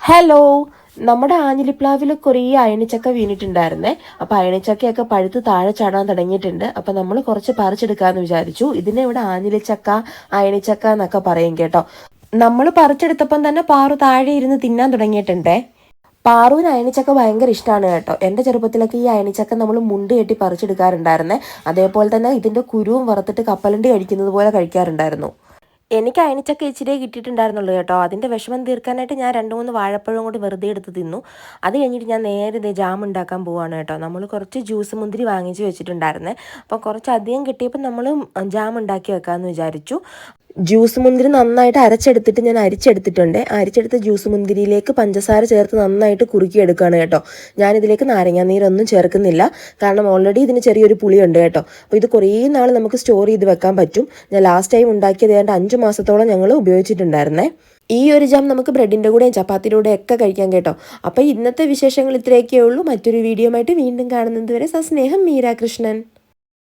Hello, നമ്മുടെ ആഞ്ഞിലിപ്ലാവിൽ കുറേ അയണിച്ചക്ക വീണിട്ടുണ്ടായിരുന്നേ. അപ്പോൾ അയണിച്ചക്കയൊക്കെ പഴുത്ത് താഴെ ചാടാൻ തുടങ്ങിയിട്ടുണ്ട്. അപ്പോൾ നമ്മൾ കുറച്ച് പറിച്ചെടുക്കാമെന്ന് വിചാരിച്ചു. ഇതിനെ ഇവിടെ ആഞ്ഞിലിച്ചക്ക, അയണിച്ചക്ക എന്നൊക്കെ പറയും കേട്ടോ. നമ്മൾ പറിച്ചെടുത്തപ്പം തന്നെ പാറു താഴെ ഇരുന്ന് തിന്നാൻ തുടങ്ങിയിട്ടുണ്ടേ. പാറുവിന് അയണിച്ചക്ക ഭയങ്കര ഇഷ്ടമാണ് കേട്ടോ. എൻ്റെ ചെറുപ്പത്തിലൊക്കെ ഈ അയണിച്ചക്ക നമ്മൾ മുണ്ട് കെട്ടി പറിച്ചെടുക്കാറുണ്ടായിരുന്നേ. അതേപോലെ തന്നെ ഇതിൻ്റെ കുരുവും വറുത്തിട്ട് കപ്പലണ്ടി കഴിക്കുന്നത് പോലെ കഴിക്കാറുണ്ടായിരുന്നു. എനിക്ക് അയണിച്ചക്ക ഇച്ചിരിയേ കിട്ടിയിട്ടുണ്ടായിരുന്നുള്ളൂ കേട്ടോ. അതിൻ്റെ വിഷമം തീർക്കാനായിട്ട് ഞാൻ 2-3 വാഴപ്പഴം കൂടി വെറുതെ എടുത്ത് തിന്നു. അത് കഴിഞ്ഞിട്ട് ഞാൻ നേരെ ദേ ജാം ഉണ്ടാക്കാൻ പോവാണ് കേട്ടോ. നമ്മൾ കുറച്ച് ജ്യൂസ് മുന്തിരി വാങ്ങിച്ച് വെച്ചിട്ടുണ്ടായിരുന്നേ. അപ്പോൾ കുറച്ചധികം കിട്ടിയപ്പോൾ നമ്മൾ ജാം ഉണ്ടാക്കി വെക്കാമെന്ന് വിചാരിച്ചു. ജ്യൂസ് മുന്തിരി നന്നായിട്ട് അരച്ചെടുത്തിട്ട് ഞാൻ അരിച്ചെടുത്തിട്ടുണ്ട്. അരിച്ചെടുത്ത ജ്യൂസ് മുന്തിരിയിലേക്ക് പഞ്ചസാര ചേർത്ത് നന്നായിട്ട് കുറുക്കിയെടുക്കുകയാണ് കേട്ടോ. ഞാനിതിലേക്ക് നാരങ്ങാനീരൊന്നും ചേർക്കുന്നില്ല, കാരണം ഓൾറെഡി ഇതിന് ചെറിയൊരു പുളിയുണ്ട് കേട്ടോ. അപ്പോൾ ഇത് കുറേ നാൾ നമുക്ക് സ്റ്റോർ ചെയ്ത് വെക്കാൻ പറ്റും. ഞാൻ ലാസ്റ്റ് ടൈം ഉണ്ടാക്കിയത് ഏതാണ്ട് 5 മാസത്തോളം ഞങ്ങൾ ഉപയോഗിച്ചിട്ടുണ്ടായിരുന്നേ. ഈ ഒരു ജാം നമുക്ക് ബ്രെഡിൻ്റെ കൂടെയും ചപ്പാത്തിയുടെ കൂടെയും ഒക്കെ കഴിക്കാം കേട്ടോ. അപ്പോൾ ഇന്നത്തെ വിശേഷങ്ങൾ ഇത്രയൊക്കെ ഉള്ളൂ. മറ്റൊരു വീഡിയോ ആയിട്ട് വീണ്ടും കാണുന്നത് വരെ സസ്നേഹം, മീര കൃഷ്ണൻ.